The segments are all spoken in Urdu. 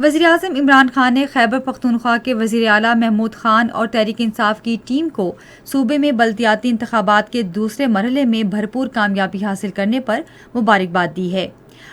وزیراعظم عمران خان نے خیبر پختونخوا کے وزیر اعلیٰ محمود خان اور تحریک انصاف کی ٹیم کو صوبے میں بلدیاتی انتخابات کے دوسرے مرحلے میں بھرپور کامیابی حاصل کرنے پر مبارکباد دی ہے۔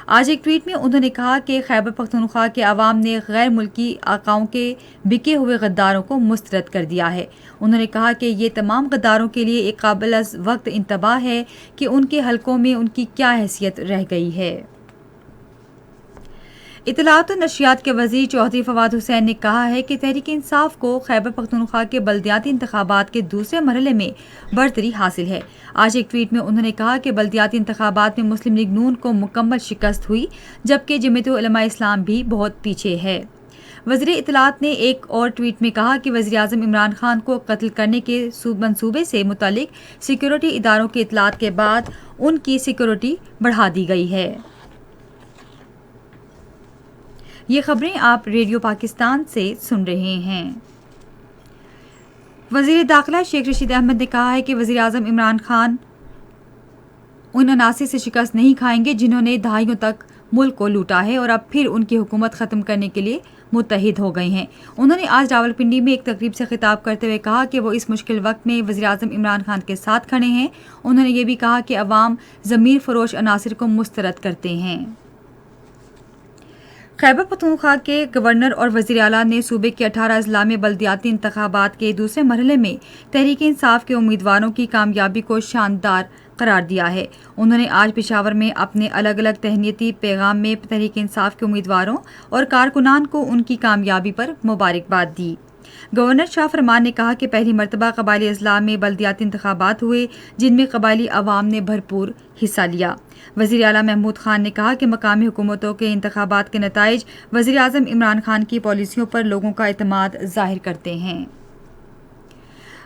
آج ایک ٹویٹ میں انہوں نے کہا کہ خیبر پختونخوا کے عوام نے غیر ملکی آقاؤں کے بکے ہوئے غداروں کو مسترد کر دیا ہے۔ انہوں نے کہا کہ یہ تمام غداروں کے لیے ایک قابل از وقت انتباہ ہے کہ ان کے حلقوں میں ان کی کیا حیثیت رہ گئی ہے۔ اطلاعات و نشریات کے وزیر چودھری فواد حسین نے کہا ہے کہ تحریک انصاف کو خیبر پختونخوا کے بلدیاتی انتخابات کے دوسرے مرحلے میں برتری حاصل ہے۔ آج ایک ٹویٹ میں انہوں نے کہا کہ بلدیاتی انتخابات میں مسلم لیگ نون کو مکمل شکست ہوئی، جبکہ جمعیت علماء اسلام بھی بہت پیچھے ہے۔ وزیر اطلاعات نے ایک اور ٹویٹ میں کہا کہ وزیراعظم عمران خان کو قتل کرنے کے منصوبے سے متعلق سیکیورٹی اداروں کی اطلاعات کے بعد ان کی سیکیورٹی بڑھا دی گئی ہے۔ یہ خبریں آپ ریڈیو پاکستان سے سن رہے ہیں۔ وزیر داخلہ شیخ رشید احمد نے کہا ہے کہ وزیر اعظم عمران خان ان عناصر سے شکست نہیں کھائیں گے جنہوں نے دہائیوں تک ملک کو لوٹا ہے اور اب پھر ان کی حکومت ختم کرنے کے لیے متحد ہو گئے ہیں۔ انہوں نے آج راولپنڈی میں ایک تقریب سے خطاب کرتے ہوئے کہا کہ وہ اس مشکل وقت میں وزیر اعظم عمران خان کے ساتھ کھڑے ہیں۔ انہوں نے یہ بھی کہا کہ عوام ضمیر فروش عناصر کو مسترد کرتے ہیں۔ خیبر پختونخوا کے گورنر اور وزیر اعلیٰ نے صوبے کے 18 اضلاع میں بلدیاتی انتخابات کے دوسرے مرحلے میں تحریک انصاف کے امیدواروں کی کامیابی کو شاندار قرار دیا ہے۔ انہوں نے آج پشاور میں اپنے الگ الگ تہنیتی پیغام میں تحریک انصاف کے امیدواروں اور کارکنان کو ان کی کامیابی پر مبارکباد دی۔ گورنر شاہ فرمان نے کہا کہ پہلی مرتبہ قبائلی اضلاع میں بلدیاتی انتخابات ہوئے جن میں قبائلی عوام نے بھرپور حصہ لیا۔ وزیر اعلیٰ محمود خان نے کہا کہ مقامی حکومتوں کے انتخابات کے نتائج وزیر اعظم عمران خان کی پالیسیوں پر لوگوں کا اعتماد ظاہر کرتے ہیں۔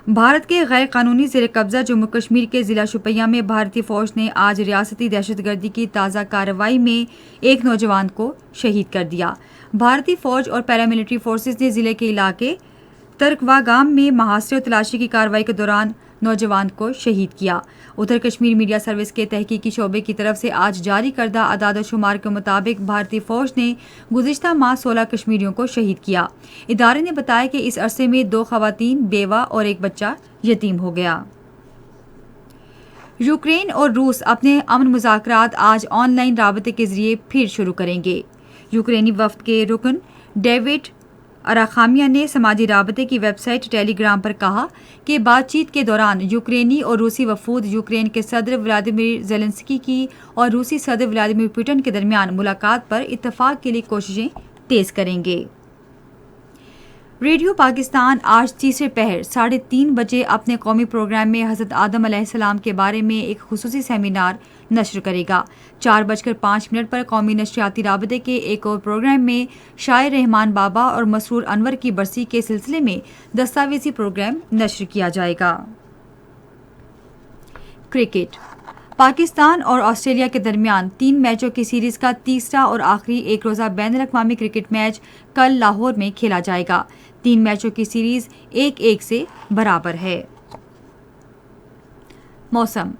بھارت کے غیر قانونی زیر قبضہ جموں کشمیر کے ضلع شوپیاں میں بھارتی فوج نے آج ریاستی دہشت گردی کی تازہ کارروائی میں ایک نوجوان کو شہید کر دیا۔ بھارتی فوج اور پیراملٹری فورسز نے ضلع کے علاقے ترکوا گام میں محاصرے اور تلاشی کی کارروائی کے دوران نوجوان کو شہید کیا۔ ادھر کشمیر میڈیا سروس کے تحقیقی شعبے کی طرف سے آج جاری کردہ اعداد و شمار کے مطابق بھارتی فوج نے گزشتہ ماہ 16 کشمیریوں کو شہید کیا۔ ادارے نے بتایا کہ اس عرصے میں 2 خواتین، بیوہ اور ایک بچہ یتیم ہو گیا۔ یوکرین اور روس اپنے امن مذاکرات آج آن لائن رابطے کے ذریعے پھر شروع کریں گے۔ یوکرینی وفد کے رکن ڈیوڈ اراخامیا نے سماجی رابطے کی ویب سائٹ ٹیلی گرام پر کہا کہ بات چیت کے دوران یوکرینی اور روسی وفود یوکرین کے صدر ولادیمیر زیلنسکی کی اور روسی صدر ولادیمیر پوٹن کے درمیان ملاقات پر اتفاق کے لیے کوششیں تیز کریں گے۔ ریڈیو پاکستان آج تیسرے پہر 3:30 بجے اپنے قومی پروگرام میں حضرت آدم علیہ السلام کے بارے میں ایک خصوصی سیمینار نشر کرے گا۔ 4:05 پر قومی نشریاتی رابطے کے ایک اور پروگرام میں شاعر رحمان بابا اور مسرور انور کی برسی کے سلسلے میں دستاویزی پروگرام نشر کیا جائے گا۔ کرکٹ۔ پاکستان اور آسٹریلیا کے درمیان 3 میچوں کی سیریز کا تیسرا اور آخری ایک روزہ بین الاقوامی کرکٹ میچ کل لاہور میں کھیلا جائے گا۔ 3 میچوں کی سیریز 1-1 سے برابر ہے۔ موسم۔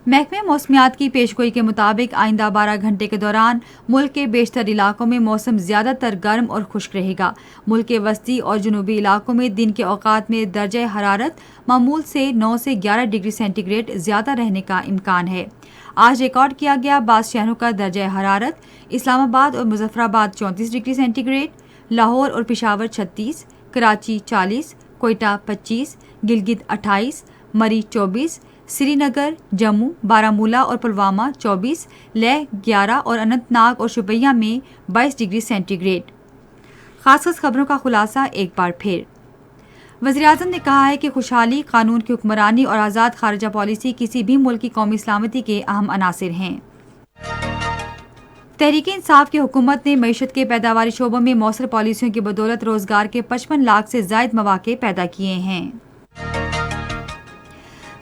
محکمہ موسمیات کی پیشگوئی کے مطابق آئندہ 12 گھنٹے کے دوران ملک کے بیشتر علاقوں میں موسم زیادہ تر گرم اور خشک رہے گا۔ ملک کے وسطی اور جنوبی علاقوں میں دن کے اوقات میں درجہ حرارت معمول سے 9 سے 11 ڈگری سینٹی گریڈ زیادہ رہنے کا امکان ہے۔ آج ریکارڈ کیا گیا بعض شہروں کا درجہ حرارت: اسلام آباد اور مظفر آباد 34 ڈگری سینٹی گریڈ، لاہور اور پشاور 36، کراچی 40، کوئٹہ 25، گلگت 28، مری 24، سری نگر، جموں، بارہمولہ اور پلوامہ 24، لیہ 11 اور اننت ناگ اور شوپیاں میں 22 ڈگری سینٹی گریڈ۔ خاص خبروں کا خلاصہ ایک بار پھر۔ وزیراعظم نے کہا ہے کہ خوشحالی، قانون کی حکمرانی اور آزاد خارجہ پالیسی کسی بھی ملک کی قومی سلامتی کے اہم عناصر ہیں۔ تحریک انصاف کی حکومت نے معیشت کے پیداواری شعبوں میں مؤثر پالیسیوں کی بدولت روزگار کے 55 لاکھ سے زائد مواقع پیدا کیے ہیں۔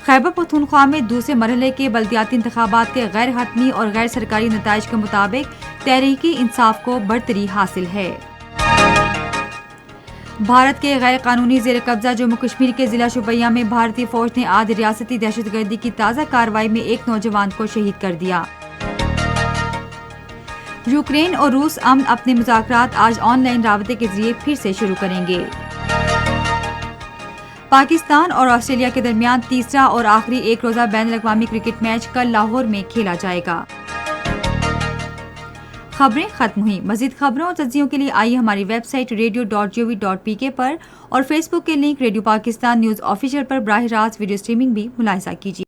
خیبر پختونخوا میں دوسرے مرحلے کے بلدیاتی انتخابات کے غیر حتمی اور غیر سرکاری نتائج کے مطابق تحریک انصاف کو برتری حاصل ہے۔ بھارت کے غیر قانونی زیر قبضہ جموں کشمیر کے ضلع شوپیاں میں بھارتی فوج نے آج ریاستی دہشت گردی کی تازہ کارروائی میں ایک نوجوان کو شہید کر دیا۔ یوکرین اور روس امن اپنے مذاکرات آج آن لائن رابطے کے ذریعے پھر سے شروع کریں گے۔ پاکستان اور آسٹریلیا کے درمیان تیسرا اور آخری ایک روزہ بین الاقوامی کرکٹ میچ کل لاہور میں کھیلا جائے گا۔ خبریں ختم ہوئیں۔ مزید خبروں اور تجزیوں کے لیے آئیے ہماری ویب سائٹ radio.gov.pk پر اور فیس بک کے link radio Pakistan news official پر براہ راست ویڈیو سٹریمنگ بھی ملاحظہ کیجیے۔